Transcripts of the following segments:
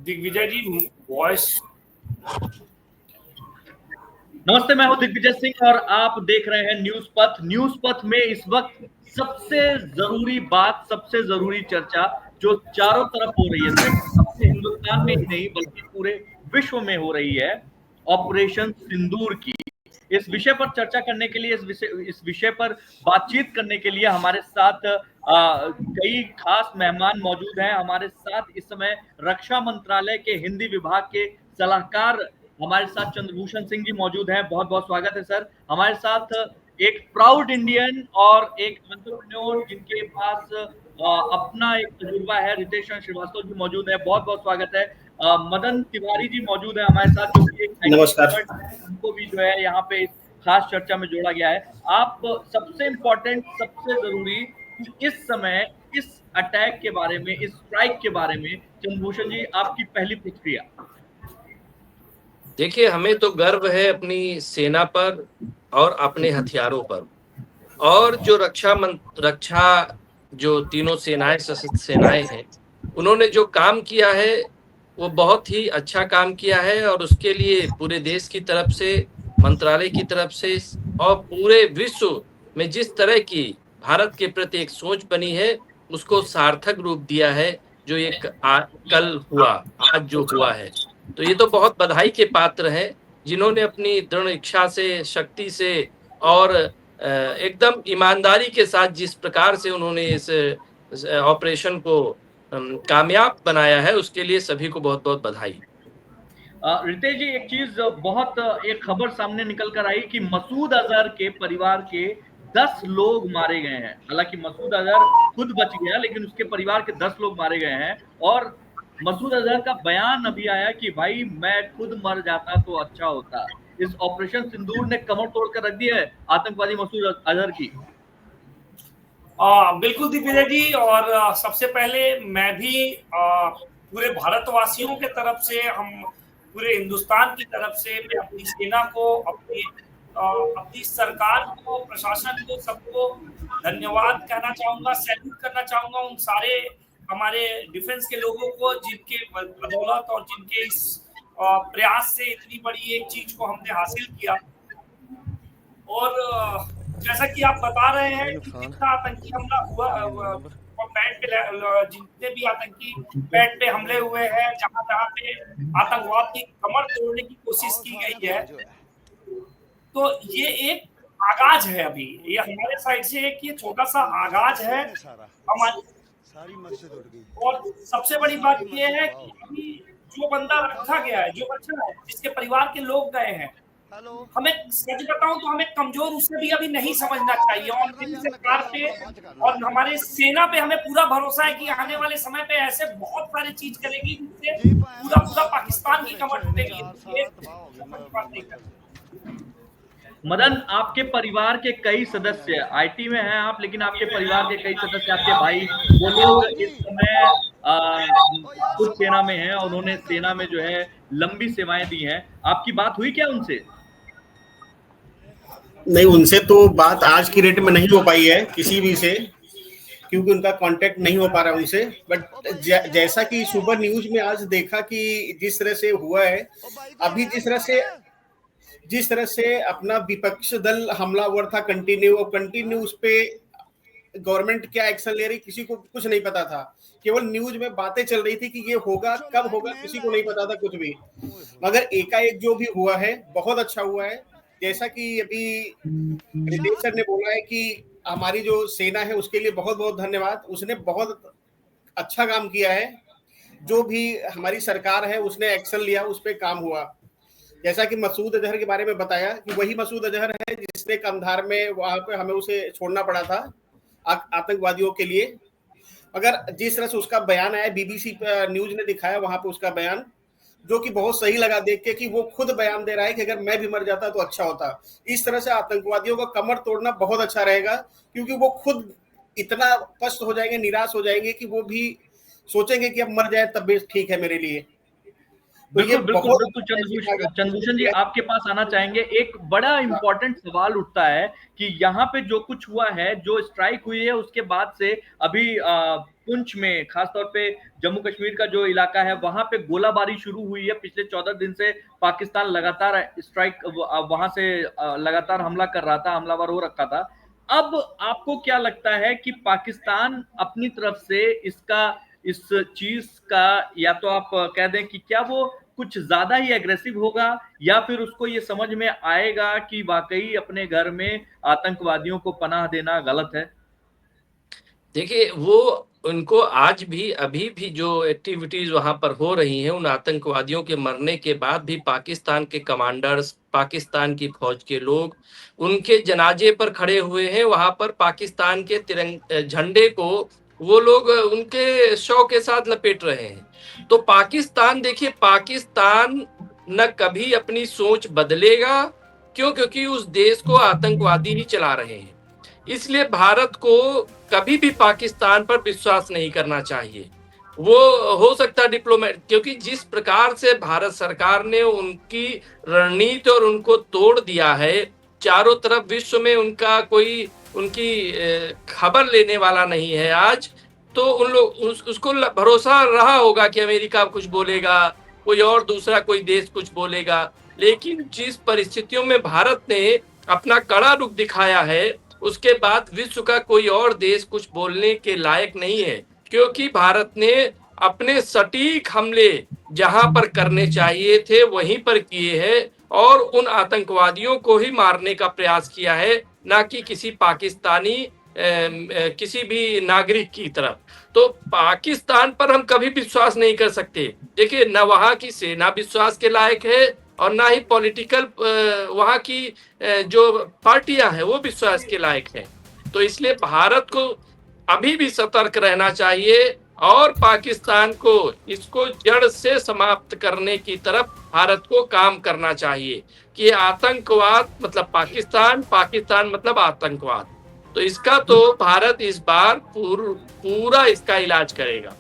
दिग्विजय जी voice. नमस्ते, मैं हूं दिग्विजय सिंह और आप देख रहे हैं न्यूज पथ। न्यूज पथ में इस वक्त सबसे जरूरी बात, सबसे जरूरी चर्चा जो चारों तरफ हो रही है, सिर्फ अपने हिंदुस्तान में ही नहीं बल्कि पूरे विश्व में हो रही है, ऑपरेशन सिंदूर की। इस विषय पर चर्चा करने के लिए, इस विषय पर बातचीत करने के लिए हमारे साथ कई खास मेहमान मौजूद हैं। हमारे साथ इस समय रक्षा मंत्रालय के हिंदी विभाग के सलाहकार हमारे साथ चंद्रभूषण सिंह जी मौजूद हैं। बहुत बहुत स्वागत है सर। हमारे साथ एक प्राउड इंडियन और एक एंटरप्रेन्योर जिनके पास अपना एक तजुर्बा है, रितेश श्रीवास्तव जी मौजूद है। बहुत बहुत स्वागत है। मदन तिवारी जी मौजूद है हमारे साथ, जो कि एक नमस्कार। उनको भी जो है यहाँ पे खास चर्चा में जोड़ा गया है। आप सबसे इम्पोर्टेंट, सबसे जरूरी कि इस समय इस अटैक के बारे में, इस स्ट्राइक के बारे में चंद्रभूषण जी आपकी पहली प्रतिक्रिया। देखिए, हमें तो गर्व है अपनी सेना पर और अपने हथियारों पर, और जो रक्षा जो तीनों सेनाएं, सशस्त्र सेनाएं हैं, उन्होंने जो काम किया है वो बहुत ही अच्छा काम किया है। और उसके लिए पूरे देश की तरफ से, मंत्रालय की तरफ से और पूरे विश्व में जिस तरह की भारत के प्रति एक सोच बनी है, उसको सार्थक रूप दिया है जो एक कल हुआ, आज जो हुआ है। तो ये तो बहुत बधाई के पात्र हैं, जिन्होंने अपनी दृढ़ इच्छा से, शक्ति से और एकदम ईमानदारी के साथ जिस प्रकार से उन्होंने इस ऑपरेशन को कामयाब बनाया है, उसके लिए सभी को बहुत बहुत बधाई। रितेश जी, एक चीज बहुत, एक खबर सामने निकल कर आई कि मसूद अजहर के परिवार के 10 लोग मारे गए हैं। हालांकि मसूद अजहर खुद बच गया, लेकिन उसके परिवार के 10 लोग मारे गए हैं। और मसूद अजहर का बयान अभी आया कि भाई मैं खुद मर जाता तो अच्छा होता। इस ऑपरेशन सिंदूर ने कमर तोड़कर रख दी है आतंकवादी मसूद अजहर की। बिल्कुल दिग्विजय जी, और सबसे पहले मैं भी पूरे भारतवासियों के तरफ से, हम पूरे हिंदुस्तान की तरफ से मैं अपनी सेना को, अपनी सरकार को, प्रशासन को, सबको धन्यवाद कहना चाहूंगा, सैल्यूट करना चाहूंगा उन सारे हमारे डिफेंस के लोगों को जिनके बदौलत और जिनके इस प्रयास से इतनी बड़ी एक चीज को हमने हासिल किया। और जैसा कि आप बता रहे हैं कि जितना आतंकी हमला हुआ और पैड पे जितने भी आतंकी पैड पे हमले हुए हैं, जहां जहां पे आतंकवाद की कमर तोड़ने की कोशिश की गई है, तो ये एक आगाज है। अभी ये हमारे साइड से एक ये छोटा सा आगाज है हमारी। और सबसे बड़ी बात ये है कि अभी जो बंदा रखा गया है, जो बच्चा है, जिसके परिवार के लोग गए हैं, हमें सच बताऊं तो हमें कमजोर उससे भी अभी नहीं समझना चाहिए। और मेरी सरकार पे और हमारे सेना पे हमें पूरा भरोसा है कि आने वाले समय पे ऐसे बहुत सारी चीज करेगी जिससे पूरा पूरा पाकिस्तान की कमर टूटेगी। मदन, आपके परिवार के कई सदस्य आईटी में हैं आप, लेकिन आपके परिवार के कई सदस्य, आपके भाई, वो लोग इस समय खुद सेना में हैं और उन्होंने सेना में जो है लंबी सेवाएं दी हैं। आपकी बात हुई क्या उनसे? नहीं, उनसे तो बात आज की डेट में नहीं हो पाई है किसी भी से, क्योंकि उनका कांटेक्ट नहीं हो पा रहा उनसे। बट जैसा कि सुबह न्यूज में आज देखा कि जिस तरह से हुआ है, अभी जिस तरह से अपना विपक्ष दल हमलावर था कंटिन्यू उस पे गवर्नमेंट क्या एक्शन ले रही, किसी को कुछ नहीं पता था। केवल न्यूज में बातें चल रही थी कि ये होगा, कब होगा, किसी को नहीं पता था कुछ भी। मगर एकाएक जो भी हुआ है बहुत अच्छा हुआ है। जैसा कि अभी रितेश सर ने बोला है कि हमारी जो सेना है उसके लिए बहुत बहुत धन्यवाद, उसने बहुत अच्छा काम किया है। जो भी हमारी सरकार है उसने एक्शन लिया, उस पर काम हुआ। जैसा कि मसूद अजहर के बारे में बताया कि वही मसूद अजहर है जिसने कंधार में वहां पे हमें उसे छोड़ना पड़ा था आतंकवादियों के लिए। मगर जिस तरह से उसका बयान आया, बीबीसी न्यूज ने दिखाया वहां पे उसका बयान, जो कि बहुत सही लगा देख के कि वो खुद बयान दे रहा है कि अगर मैं भी मर जाता तो अच्छा होता। इस तरह से आतंकवादियों का कमर तोड़ना बहुत अच्छा रहेगा, क्योंकि वो खुद इतना पस्त हो जाएंगे, निराश हो जाएंगे कि वो भी सोचेंगे कि अब मर जाए तब भी ठीक है मेरे लिए। तो ये बिल्कुल बहुत बिल्कुल चंद्रभूषण जी, आपके पास आना चाहेंगे। एक बड़ा इंपॉर्टेंट सवाल उठता है कि यहाँ पे जो कुछ हुआ है, जो स्ट्राइक हुई है, उसके बाद से अभी पुंछ में, खासतौर पे जम्मू कश्मीर का जो इलाका है, वहां पे गोलाबारी शुरू हुई है। पिछले 14 दिन से पाकिस्तान लगातार स्ट्राइक, वहां से लगातार हमला कर रहा था, हमलावर हो रखा था। अब आपको क्या लगता है कि पाकिस्तान अपनी तरफ से इस चीज का, या तो आप कह दें कि क्या वो कुछ ज्यादा ही एग्रेसिव होगा, या फिर उसको ये समझ में आएगा कि वाकई अपने घर में आतंकवादियों को पनाह देना गलत है? देखिए, वो उनको आज भी, अभी भी जो एक्टिविटीज वहां पर हो रही हैं, उन आतंकवादियों के मरने के बाद भी पाकिस्तान के कमांडर्स, पाकिस्तान की फौज के लोग उनके जनाजे पर खड़े हुए हैं। वहां पर पाकिस्तान के झंडे को वो लोग उनके शव के साथ लपेट रहे हैं। तो पाकिस्तान, देखिए, पाकिस्तान न कभी अपनी सोच बदलेगा। क्यों? क्योंकि उस देश को आतंकवादी ही चला रहे हैं। इसलिए भारत को कभी भी पाकिस्तान पर विश्वास नहीं करना चाहिए। वो हो सकता है डिप्लोमेट, क्योंकि जिस प्रकार से भारत सरकार ने उनकी रणनीति और उनको तोड़ दिया है, चारों तरफ विश्व में उनका कोई, उनकी खबर लेने वाला नहीं है आज। तो उन लोग उसको भरोसा रहा होगा कि अमेरिका कुछ बोलेगा, कोई और दूसरा कोई देश कुछ बोलेगा। लेकिन जिस परिस्थितियों में भारत ने अपना कड़ा रुख दिखाया है, उसके बाद विश्व का कोई और देश कुछ बोलने के लायक नहीं है। क्योंकि भारत ने अपने सटीक हमले जहां पर करने चाहिए थे वहीं पर किए हैं, और उन आतंकवादियों को ही मारने का प्रयास किया है, ना कि किसी पाकिस्तानी किसी भी नागरिक की तरफ। तो पाकिस्तान पर हम कभी विश्वास नहीं कर सकते। देखिए, न वहां की सेना विश्वास के लायक है, और ना ही पॉलिटिकल वहां की जो पार्टियां हैं वो विश्वास के लायक हैं। तो इसलिए भारत को अभी भी सतर्क रहना चाहिए, और पाकिस्तान को इसको जड़ से समाप्त करने की तरफ भारत को काम करना चाहिए कि आतंकवाद मतलब पाकिस्तान, पाकिस्तान मतलब आतंकवाद। तो इसका तो भारत इस बार पूरा इसका इलाज करेगा।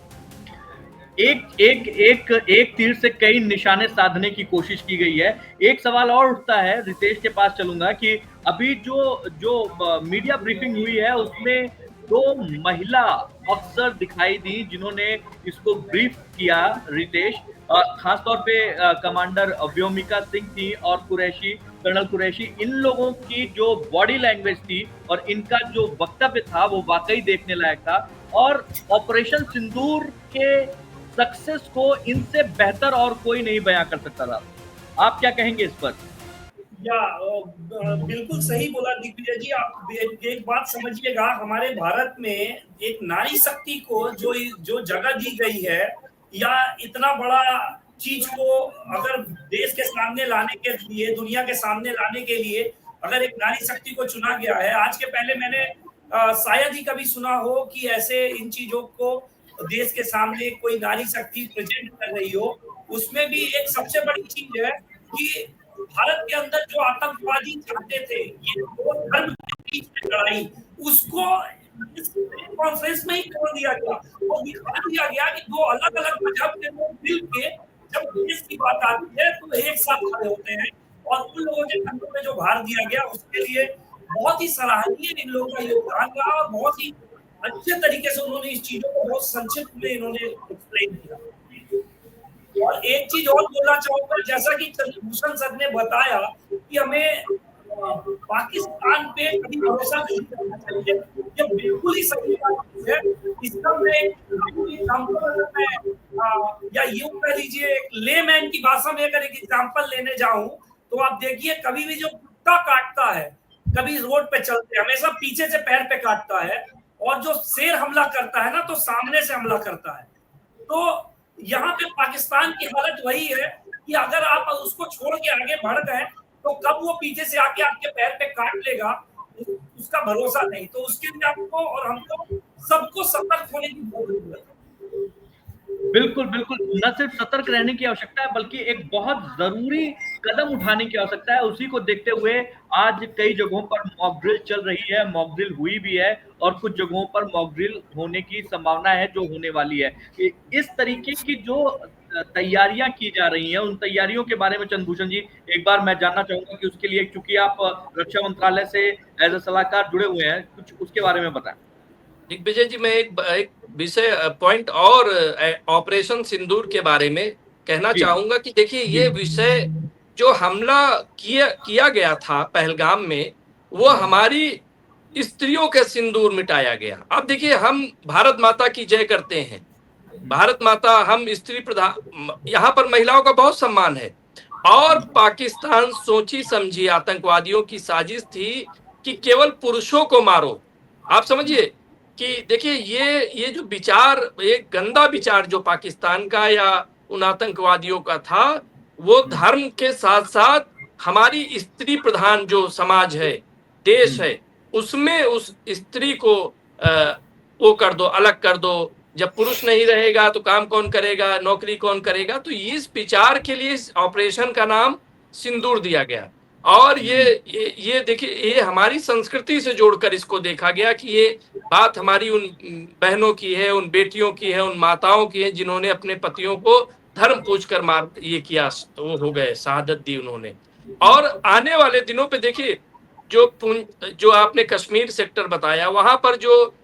एक तीर से कई निशाने साधने की कोशिश की गई है। एक सवाल और उठता है, रितेश के पास चलूंगा, कि अभी जो मीडिया ब्रीफिंग हुई है उसमें 2 महिला अफसर दिखाई दी जिन्होंने इसको ब्रीफ किया, रितेश। खासतौर पे कमांडर व्योमिका सिंह थी और कर्नल कुरैशी। इन लोगों की जो बॉडी लैंग्वेज थी और इनका जो वक्तव्य था वो वाकई देखने लायक था। और ऑपरेशन सिंदूर के सक्सेस को इनसे बेहतर और कोई नहीं बयां कर सकता था। आप क्या कहेंगे इस पर? बिल्कुल सही बोला दिग्विजय जी। आप एक बात समझिएगा, हमारे भारत में एक नारी शक्ति को जो जगह दी गई है, या इतना बड़ा चीज को अगर देश के सामने लाने के लिए, दुनिया के सामने लाने के लिए अगर एक नारी शक्ति को चुना गया है, आज के पहले मैंने शायद ही कभी सुना हो कि ऐसे इन चीजों को देश के सामने कोई नारी शक्ति प्रेजेंट कर रही हो। उसमें भी एक सबसे बड़ी चीज है कि भारत के अंदर जो आतंकवादी चाहते थे, ये दो धर्म के बीच में लड़ाई, उसको कॉन्फ्रेंस में ही तोड़ दिया गया और दिखा दिया गया कि दो अलग अलग मजहब के लोग मिलकर जब देश की बात आती है तो एक साथ खड़े होते हैं। और उन लोगों के कंधों में जो भार दिया गया उसके लिए बहुत ही सराहनीय इन लोगों का योगदान रहा, और बहुत ही अच्छे तरीके से उन्होंने इस चीजों को बहुत संक्षिप्त में इन्होंने एक्सप्लेन किया। और एक चीज और बोलना चाहूंगा, जैसा कि चंद्रभूषण सर ने बताया कि हमें पाकिस्तान पे कभी भरोसा नहीं करना चाहिए, ये बिल्कुल ही सही बात है। इसका मैं या यूं कह लीजिए, एक लेमैन की भाषा में अगर एक एग्जांपल लेने जाऊं तो आप देखिए, कभी भी जो कुत्ता काटता है, कभी रोड पे चलते हमेशा पीछे से पैर पे काटता है, और जो शेर हमला करता है ना तो सामने से हमला करता है। तो यहाँ पे पाकिस्तान की हालत वही है कि अगर आप उसको छोड़ के आगे बढ़ गए तो कब वो पीछे से आके आपके पैर पे काट लेगा उसका भरोसा नहीं। तो उसके लिए आपको और हमको सबको सतर्क होने की जरूरत है। बिल्कुल बिल्कुल, न सिर्फ सतर्क रहने की आवश्यकता है बल्कि एक बहुत जरूरी कदम उठाने की आवश्यकता है। उसी को देखते हुए आज कई जगहों पर मॉक ड्रिल चल रही है, मॉक ड्रिल हुई भी है, और कुछ जगहों पर मॉक ड्रिल होने की संभावना है, जो होने वाली है। इस तरीके की जो तैयारियां की जा रही हैं, उन तैयारियों के बारे में चंद्रभूषण जी एक बार मैं जानना चाहूंगा कि उसके लिए, क्योंकि आप रक्षा मंत्रालय से एज ए सलाहकार जुड़े हुए हैं, कुछ उसके बारे में बताएं। दिग्विजय जी, मैं एक विषय पॉइंट और ऑपरेशन सिंदूर के बारे में कहना चाहूंगा कि देखिए, ये विषय जो हमला किया गया था पहलगाम में, वो हमारी स्त्रियों के सिंदूर मिटाया गया। अब देखिए, हम भारत माता की जय करते हैं, भारत माता, हम स्त्री प्रधान, यहाँ पर महिलाओं का बहुत सम्मान है। और पाकिस्तान सोची समझी आतंकवादियों की साजिश थी कि केवल पुरुषों को मारो। आप समझिए कि देखिए, ये जो विचार, एक गंदा विचार जो पाकिस्तान का या उन आतंकवादियों का था, वो धर्म के साथ साथ हमारी स्त्री प्रधान जो समाज है, देश है, उसमें उस स्त्री को वो कर दो, अलग कर दो। जब पुरुष नहीं रहेगा तो काम कौन करेगा, नौकरी कौन करेगा। तो इस विचार के लिए इस ऑपरेशन का नाम सिंदूर दिया गया। और ये देखिए, ये हमारी संस्कृति से जोड़कर इसको देखा गया कि ये बात हमारी उन बहनों की है, उन बेटियों की है, उन माताओं की है जिन्होंने अपने पतियों को धर्म पूछकर मार ये किया, वो हो गए, शहादत दी उन्होंने। और आने वाले दिनों पे देखिए, जो आपने कश्मीर सेक्टर बताया, वहां पर जो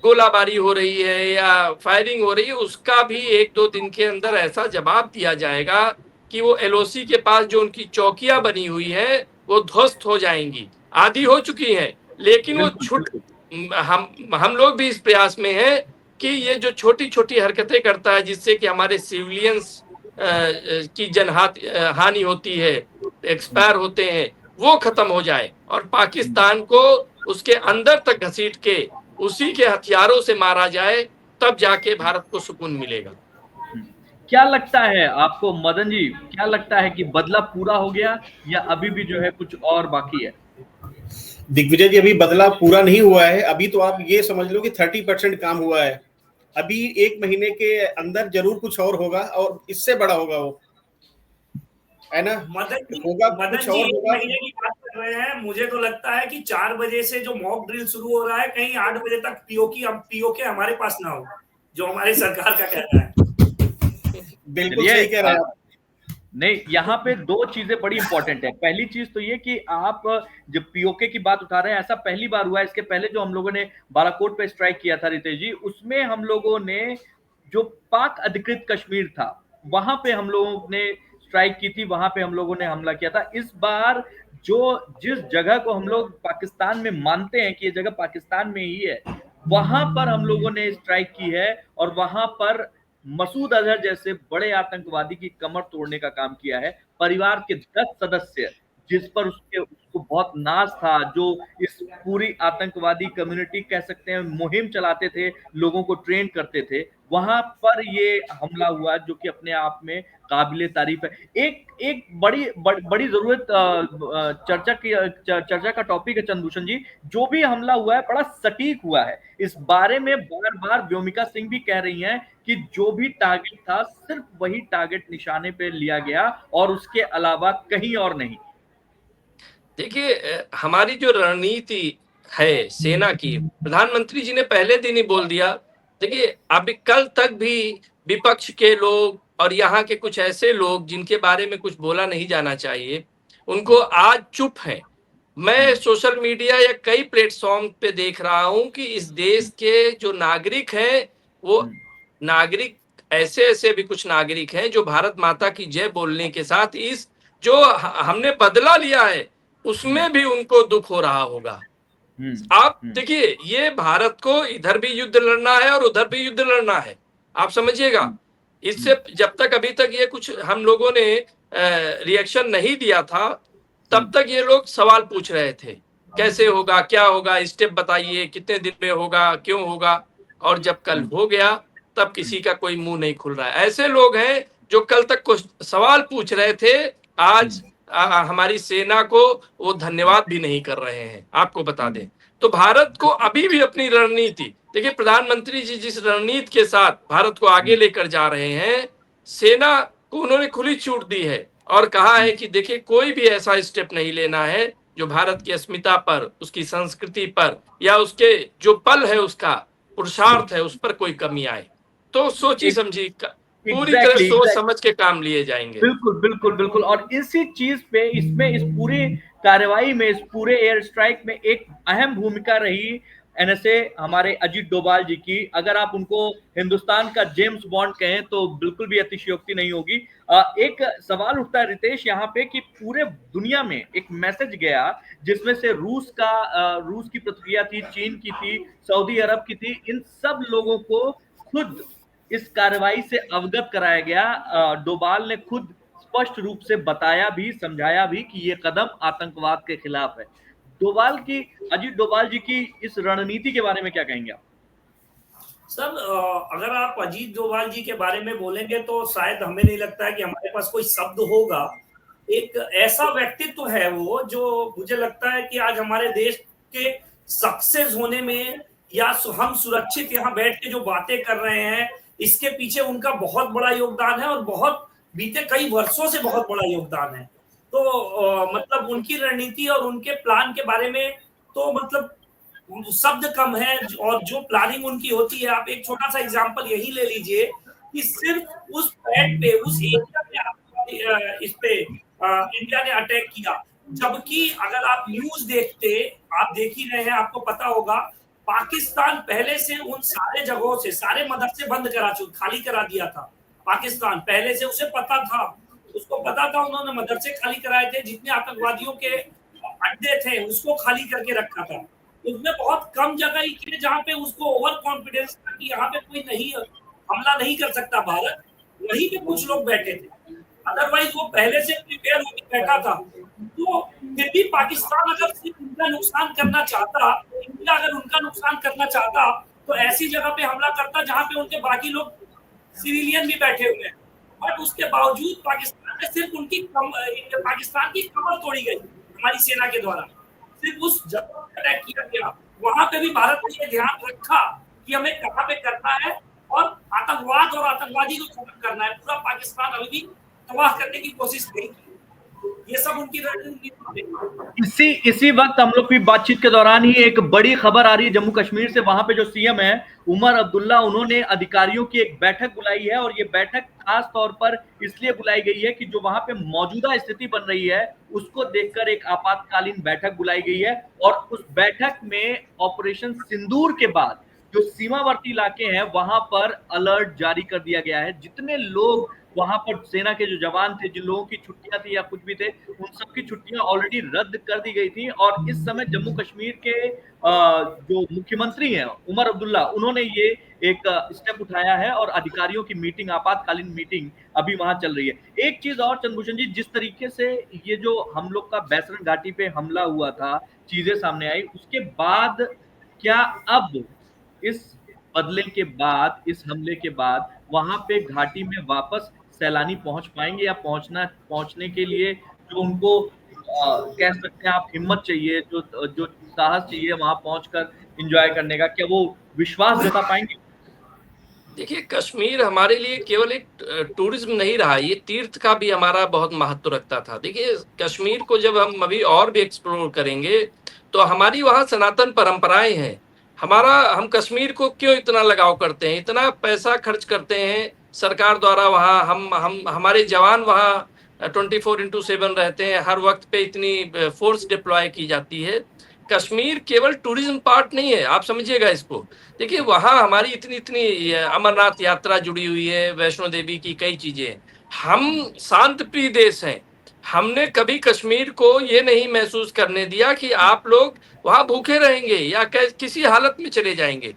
गोलाबारी हो रही है या फायरिंग हो रही है, उसका भी 1-2 दिन के अंदर ऐसा जवाब दिया जाएगा कि वो एलओसी के पास जो उनकी चौकियां बनी हुई है वो ध्वस्त हो जाएंगी, आधी हो चुकी हैं। लेकिन वो हम लोग भी इस प्रयास में हैं कि ये जो छोटी छोटी हरकतें करता है, जिससे कि हमारे सिविलियंस की हानि होती है, एक्सपायर होते हैं, वो खत्म हो जाए और पाकिस्तान को उसके अंदर तक घसीट के उसी के हथियारों से मारा जाए, तब जाके भारत को सुकून मिलेगा। क्या लगता है आपको मदन जी, क्या लगता है कि बदला पूरा हो गया या अभी भी जो है कुछ और बाकी है? दिग्विजय जी, अभी बदला पूरा नहीं हुआ है। अभी तो आप ये समझ लो कि 30% काम हुआ है। अभी 1 महीने के अंदर जरूर कुछ और होगा और इससे बड़ा होगा, वो है ना। मदन जी, होगा मदन कुछ जी और 1 होगा। महीने की बात कर रहे हैं। मुझे तो लगता है कि 4 बजे से जो मॉक ड्रिल शुरू हो रहा है, कहीं 8 बजे तक पीओके हमारे पास ना हो, जो हमारी सरकार का कहना है। बिल्कुल सही कह रहे हैं आप। नहीं, यहाँ पे 2 चीजें बड़ी इंपॉर्टेंट है। पहली चीज तो ये कि आप जब पीओके की बात उठा रहे हैं, ऐसा पहली बार हुआ है। इसके पहले जो हम लोगों ने बालाकोट पे स्ट्राइक किया था रितेश जी, उसमें हम लोगों ने जो पाक अधिकृत कश्मीर था, वहां पे हम लोगों ने स्ट्राइक की थी, वहां पे हम लोगों ने हमला किया था। इस बार जिस जगह को हम लोग पाकिस्तान में मानते हैं कि ये जगह पाकिस्तान में ही है, वहां पर हम लोगों ने स्ट्राइक की है और वहां पर मसूद अजहर जैसे बड़े आतंकवादी की कमर तोड़ने का काम किया है। परिवार के 10 सदस्य जिस पर उसको बहुत नाज था, जो इस पूरी आतंकवादी कम्युनिटी कह सकते हैं मुहिम चलाते थे, लोगों को ट्रेन करते थे, वहां पर ये हमला हुआ जो कि अपने आप में काबिले तारीफ है। एक बड़ी जरूरत चर्चा का टॉपिक है चंद्रभूषण जी, जो भी हमला हुआ है बड़ा सटीक हुआ है। इस बारे में बार बार व्योमिका सिंह भी कह रही हैं कि जो भी टारगेट था सिर्फ वही टारगेट निशाने पे लिया गया और उसके अलावा कहीं और नहीं। देखिए, हमारी जो रणनीति है सेना की, प्रधानमंत्री जी ने पहले दिन ही बोल दिया। देखिए, अभी कल तक भी विपक्ष के लोग और यहाँ के कुछ ऐसे लोग जिनके बारे में कुछ बोला नहीं जाना चाहिए, उनको आज चुप है। मैं सोशल मीडिया या कई प्लेटफॉर्म पे देख रहा हूं कि इस देश के जो नागरिक हैं, वो नागरिक ऐसे भी कुछ नागरिक हैं जो भारत माता की जय बोलने के साथ इस जो हमने बदला लिया है उसमें भी उनको दुख हो रहा होगा। आप देखिए, ये भारत को इधर भी युद्ध लड़ना है और उधर भी युद्ध लड़ना है, आप समझिएगा। इससे जब तक अभी तक ये कुछ हम लोगों ने रिएक्शन नहीं दिया था, तब तक ये लोग सवाल पूछ रहे थे, कैसे होगा, क्या होगा, स्टेप बताइए, कितने दिन में होगा, क्यों होगा। और जब कल हो गया तब किसी का कोई मुंह नहीं खुल रहा है। ऐसे लोग हैं जो कल तक कुछ सवाल पूछ रहे थे, आज हमारी सेना को वो धन्यवाद भी नहीं कर रहे हैं, आपको बता दें। तो भारत को अभी भी अपनी रणनीति, देखिए प्रधानमंत्री जी जिस रणनीति के साथ भारत को आगे लेकर जा रहे हैं, सेना को उन्होंने खुली छूट दी है और कहा है कि देखिए, कोई भी ऐसा स्टेप नहीं लेना है जो भारत की अस्मिता पर, उसकी संस्कृति पर या उसके जो पल है, उसका पुरुषार्थ है, उस पर कोई कमी आए। तो सोची समझी पूरी तरह सोच एग्जैक्टली समझ के काम लिए जाएंगे। बिल्कुल बिल्कुल बिल्कुल। और इसी चीज पे इसमें इस पूरी कार्रवाई में, इस पूरे एयर स्ट्राइक में एक अहम भूमिका रही एनएसए हमारे अजीत डोभाल जी की। अगर आप उनको हिंदुस्तान का जेम्स बॉन्ड कहें तो बिल्कुल भी अतिशयोक्ति नहीं होगी। एक सवाल उठता है रितेश यहाँ पे कि पूरे दुनिया में एक मैसेज गया जिसमें से रूस की प्रतिक्रिया थी, चीन की थी, सऊदी अरब की थी, इन सब लोगों को खुद इस कार्रवाई से अवगत कराया गया। डोभाल ने खुद स्पष्ट रूप से बताया भी, समझाया भी कि ये कदम आतंकवाद के खिलाफ है। अजीत डोभाल जी की इस रणनीति के बारे में क्या कहेंगे आप? सर, अगर आप अजीत डोभाल जी के बारे में बोलेंगे तो शायद हमें नहीं लगता है कि हमारे पास कोई शब्द होगा। एक ऐसा व्यक्तित्व है वो, जो मुझे लगता है कि आज हमारे देश के सक्सेस होने में या हम सुरक्षित यहाँ बैठ के जो बातें कर रहे हैं, इसके पीछे उनका बहुत बड़ा योगदान है और बहुत बीते कई वर्षों से बहुत बड़ा योगदान है। तो मतलब उनकी रणनीति और उनके प्लान के बारे में तो मतलब शब्द कम है। और जो प्लानिंग उनकी होती है, आप एक छोटा सा एग्जांपल यही ले लीजिए कि सिर्फ उस पैड पे, उस एरिया पे इस पे इंडिया ने अटैक किया। जबकि अगर आप न्यूज देखते, आप देख ही रहे हैं, आपको पता होगा पाकिस्तान पहले से उन सारे जगहों से सारे मदरसे बंद खाली करा दिया था। पाकिस्तान पहले से उसे पता था, उसको पता था, उन्होंने मदरसे खाली कराए थे, जितने आतंकवादियों के अड्डे थे उसको खाली करके रखा था। उसमें बहुत कम जगह ही थी जहां पे उसको ओवर कॉन्फिडेंस था कि यहाँ पे कोई नहीं हमला नहीं कर सकता भारत, वहीं पे कुछ लोग बैठे थे। अदरवाइज वो पहले से प्रिपेयर होकर बैठा था। तो फिर भी पाकिस्तान अगर सिर्फ उनका नुकसान करना चाहता, इंडिया अगर उनका नुकसान करना चाहता, तो ऐसी जगह पे हमला करता जहां पे उनके बाकी लोग सिविलियन भी बैठे हुए हैं। बट उसके बावजूद पाकिस्तान में सिर्फ पाकिस्तान की कमर तोड़ी गई हमारी सेना के द्वारा। सिर्फ उस जगह पर अटैक किया गया, वहां पे भी भारत ने ये ध्यान रखा कि हमें कहां पे करना है और आतंकवाद और आतंकवादी को खत्म करना है। पूरा पाकिस्तान अभी भी तबाह करने की कोशिश नहीं की। ये सब उनकी रणनीति। इसी वक्त हम लोग की बातचीत के दौरान ही एक बड़ी खबर आ रही है जम्मू कश्मीर से। वहां पे जो सीएम है उमर अब्दुल्ला, उन्होंने अधिकारियों की एक बैठक बुलाई है और ये बैठक खास तौर पर इसलिए बुलाई गई है कि जो वहां पे मौजूदा स्थिति बन रही है उसको देखकर एक आपातकालीन बैठक बुलाई गई है। और उस बैठक में ऑपरेशन सिंदूर के बाद जो सीमावर्ती इलाके हैं वहां पर अलर्ट जारी कर दिया गया है। जितने लोग वहां पर सेना के जो जवान थे, जिन लोगों की छुट्टियां थी या कुछ भी थे, उन सब की छुट्टियां ऑलरेडी रद्द कर दी गई थी। और इस समय जम्मू कश्मीर के जो मुख्यमंत्री हैं उमर अब्दुल्ला, उन्होंने ये एक स्टेप उठाया है और अधिकारियों की मीटिंग, आपातकालीन मीटिंग अभी वहां चल रही है। एक चीज और चंद्रभूषण जी, जिस तरीके से ये जो हम लोग का बैसरन घाटी पे हमला हुआ था, चीजें सामने आई, उसके बाद क्या अब इस बदले के बाद, इस हमले के बाद वहां पे घाटी में वापस सैलानी पहुंच पाएंगे या पहुंचने के लिए जो उनको कह सकते हैं आप हिम्मत चाहिए, जो साहस चाहिए वहां पहुंचकर एंजॉय करने का, क्या वो विश्वास जता पाएंगे? देखिए, कश्मीर हमारे लिए केवल एक टूरिज्म नहीं रहा, ये तीर्थ का भी हमारा बहुत महत्व रखता था। देखिए, कश्मीर को जब हम अभी और भी एक्सप्लोर करेंगे तो हमारी वहाँ सनातन परंपराएं हैं। हम कश्मीर को क्यों इतना लगाव करते हैं, इतना पैसा खर्च करते हैं सरकार द्वारा वहाँ, हम हमारे जवान वहाँ 24/7 रहते हैं, हर वक्त पे इतनी फोर्स डिप्लॉय की जाती है। कश्मीर केवल टूरिज्म पार्ट नहीं है, आप समझिएगा इसको। देखिए, वहाँ हमारी इतनी अमरनाथ यात्रा जुड़ी हुई है, वैष्णो देवी की कई चीजें। हम शांत प्रिय देश हैं, हमने कभी कश्मीर को ये नहीं महसूस करने दिया कि आप लोग वहां भूखे रहेंगे या किसी हालत में चले जाएंगे।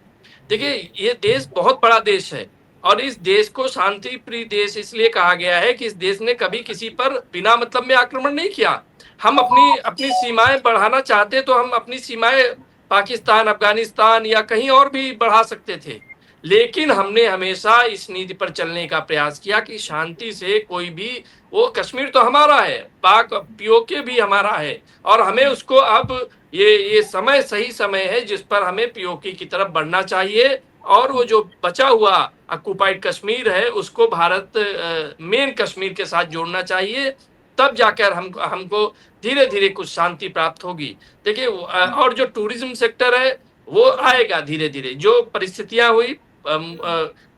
देखिए, ये देश बहुत बड़ा देश है और इस देश को शांति प्रिय देश इसलिए कहा गया है कि इस देश ने कभी किसी पर बिना मतलब में आक्रमण नहीं किया। हम अपनी सीमाएं बढ़ाना चाहते तो हम अपनी सीमाएं पाकिस्तान, अफगानिस्तान या कहीं और भी बढ़ा सकते थे, लेकिन हमने हमेशा इस नीति पर चलने का प्रयास किया कि शांति से कोई भी, वो कश्मीर तो हमारा है, पाक पीओके भी हमारा है और हमें उसको अब ये समय सही समय है जिस पर हमें पीओके की तरफ बढ़ना चाहिए और वो जो बचा हुआ ऑक्युपाइड कश्मीर है उसको भारत मेन कश्मीर के साथ जोड़ना चाहिए, तब जाकर हमको धीरे धीरे कुछ शांति प्राप्त होगी। देखिए, और जो टूरिज्म सेक्टर है वो आएगा धीरे धीरे, जो परिस्थितियां हुई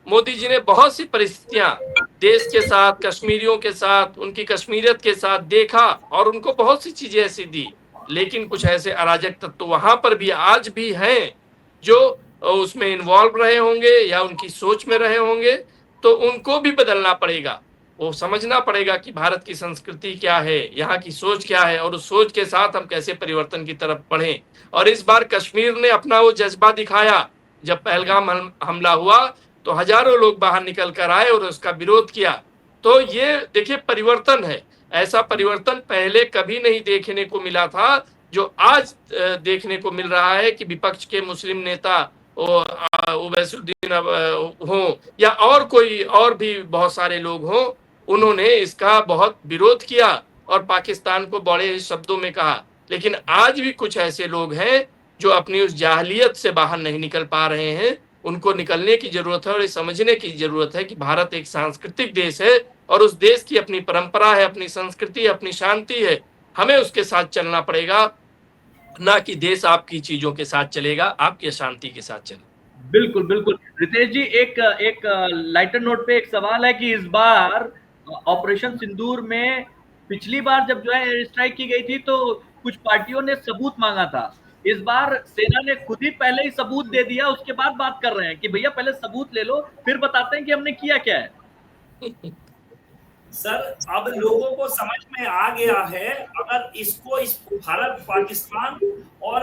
मोदी जी ने बहुत सी परिस्थितियां देश के साथ, कश्मीरियों के साथ, उनकी कश्मीरियत के साथ देखा और उनको बहुत सी चीजें ऐसी दी, लेकिन कुछ ऐसे अराजक तत्व वहां पर भी आज भी हैं जो उसमें इन्वॉल्व रहे होंगे या उनकी सोच में रहे होंगे, तो उनको भी बदलना पड़ेगा। वो समझना पड़ेगा कि भारत की संस्कृति क्या है, यहाँ की सोच क्या है, और उस सोच के साथ हम कैसे परिवर्तन की तरफ बढ़ें। और इस बार कश्मीर ने अपना वो जज्बा दिखाया। जब पहलगाम हमला हुआ तो हजारों लोग बाहर निकल कर आए और उसका विरोध किया। तो ये देखिए परिवर्तन है। ऐसा परिवर्तन पहले कभी नहीं देखने को मिला था जो आज देखने को मिल रहा है कि विपक्ष के मुस्लिम नेता ओवैसुद्दीन हो या और कोई और भी बहुत सारे लोग हों, उन्होंने इसका बहुत विरोध किया और पाकिस्तान को बड़े शब्दों में कहा। लेकिन आज भी कुछ ऐसे लोग हैं जो अपनी उस जाहलियत से बाहर नहीं निकल पा रहे हैं। उनको निकलने की जरूरत है और ये समझने की जरूरत है कि भारत एक सांस्कृतिक देश है और उस देश की अपनी परंपरा है, अपनी संस्कृति, अपनी शांति है। हमें उसके साथ चलना पड़ेगा, ना कि देश आपकी चीजों के साथ चलेगा, आपकी शांति के साथ चलेगा। बिल्कुल बिल्कुल। रितेश जी, एक लाइटर नोट पे एक सवाल है कि इस बार ऑपरेशन सिंदूर में पिछली बार जब जो है एयर स्ट्राइक की गई थी तो कुछ पार्टियों ने सबूत मांगा था। इस बार सेना ने खुद ही पहले ही सबूत दे दिया, उसके बाद बात कर रहे हैं कि भैया पहले सबूत ले लो फिर बताते हैं कि हमने किया क्या है। सर, अब लोगों को समझ में आ गया है। अगर इसको इस भारत पाकिस्तान और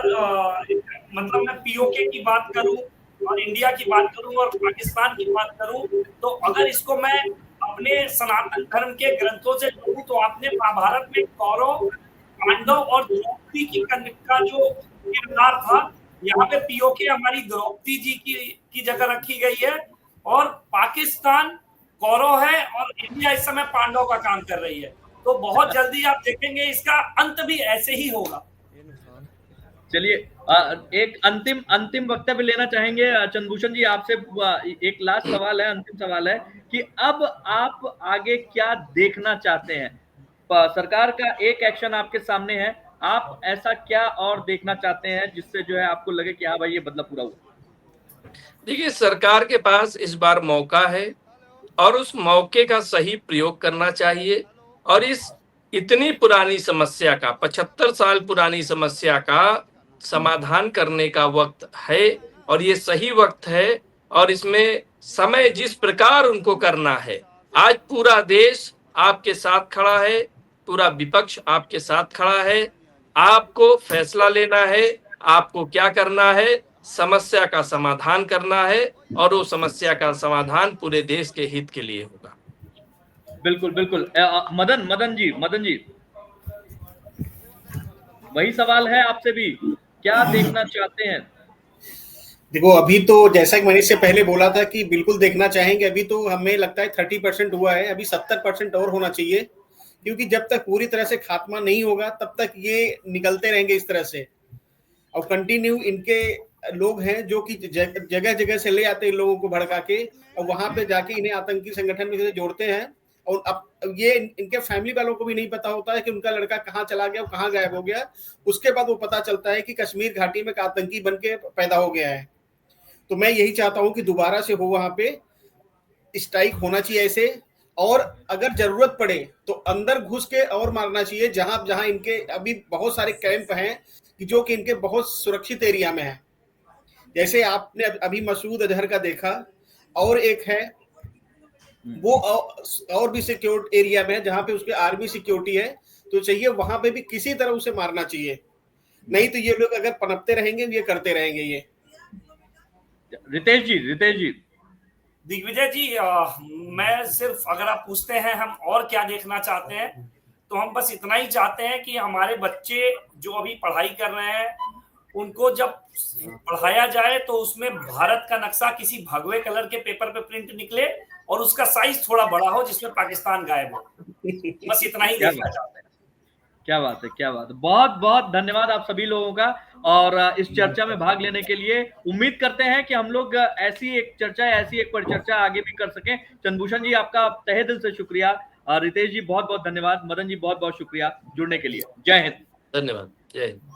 मतलब मैं पीओके की बात करूं और इंडिया की बात करूं और पाकिस्तान की बात करूं, तो अगर इसको मैं अपने सनातन धर्म के ग्रंथों से जोड़ूं तो आपने महाभारत में कौरव, पांडव और द्रौपदी का जो किरदार था, यहाँ पे पीओके हमारी द्रौपदी जी की जगह रखी गई है और पाकिस्तान कौरव है और इंडिया इस समय पांडव का काम कर रही है। तो बहुत जल्दी आप देखेंगे इसका अंत भी ऐसे ही होगा। चलिए, एक अंतिम वक्तव्य लेना चाहेंगे चंद्रभूषण जी आपसे। एक लास्ट सवाल है, अंतिम सवाल है कि अब आप आगे क्या देखना चाहते हैं? सरकार का एक एक्शन आपके सामने है, आप ऐसा क्या और देखना चाहते हैं जिससे जो है आपको लगे कि हाँ भाई ये बदलाव पूरा हुआ? देखिए, सरकार के पास इस बार मौका है और उस मौके का सही प्रयोग करना चाहिए और इस इतनी पुरानी समस्या का, 75 साल पुरानी समस्या का समाधान करने का वक्त है और ये सही वक्त है। और इसमें समय जिस प्रकार उनको करना है, आज पूरा देश आपके साथ खड़ा है, पूरा विपक्ष आपके साथ खड़ा है। आपको फैसला लेना है, आपको क्या करना है, समस्या का समाधान करना है और वो समस्या का समाधान पूरे देश के हित के लिए होगा। बिल्कुल बिल्कुल। मदन जी वही सवाल है आपसे भी, क्या देखना चाहते हैं? देखो, अभी तो जैसा कि मैंने इससे पहले बोला था कि बिल्कुल देखना चाहेंगे। अभी तो हमें लगता है 30% हुआ है, अभी 70% और होना चाहिए, क्योंकि जब तक पूरी तरह से खात्मा नहीं होगा तब तक ये निकलते रहेंगे इस तरह से। और कंटिन्यू इनके लोग हैं जो कि जगह जगह से ले आते हैं लोगों को भड़का के और वहां पे जाके इन्हें आतंकी संगठन में जोड़ते हैं। और अब ये इनके फैमिली वालों को भी नहीं पता होता है कि उनका लड़का कहाँ चला गया, कहाँ गायब हो गया। उसके बाद वो पता चलता है कि कश्मीर घाटी में आतंकी बन के पैदा हो गया है। तो मैं यही चाहता हूं कि दोबारा से हो वहां पे स्ट्राइक होना चाहिए ऐसे, और अगर जरूरत पड़े तो अंदर घुस के और मारना चाहिए, जहां जहां इनके अभी बहुत सारे कैंप हैं कि जो कि इनके बहुत सुरक्षित एरिया में है। जैसे आपने अभी मसूद अजहर का देखा, और एक है वो और भी सिक्योर एरिया में है जहां पे उसके आर्मी सिक्योरिटी है। तो चाहिए वहां पे भी किसी तरह उसे मारना चाहिए, नहीं तो ये लोग अगर पनपते रहेंगे ये करते रहेंगे। ये रितेश जी दिग्विजय जी, मैं सिर्फ, अगर आप पूछते हैं हम और क्या देखना चाहते हैं, तो हम बस इतना ही चाहते हैं कि हमारे बच्चे जो अभी पढ़ाई कर रहे हैं उनको जब पढ़ाया जाए तो उसमें भारत का नक्शा किसी भगवे कलर के पेपर पे प्रिंट निकले और उसका साइज थोड़ा बड़ा हो जिसमें पाकिस्तान गायब हो। बस इतना ही देखना चाहते हैं। क्या बात है। बहुत बहुत धन्यवाद आप सभी लोगों का और इस चर्चा में भाग लेने के लिए। उम्मीद करते हैं कि हम लोग ऐसी एक परिचर्चा आगे भी कर सकें। चंद्रभूषण जी आपका तहे दिल से शुक्रिया, रितेश जी बहुत बहुत धन्यवाद, मदन जी बहुत बहुत शुक्रिया जुड़ने के लिए। जय हिंद। धन्यवाद। जय हिंद।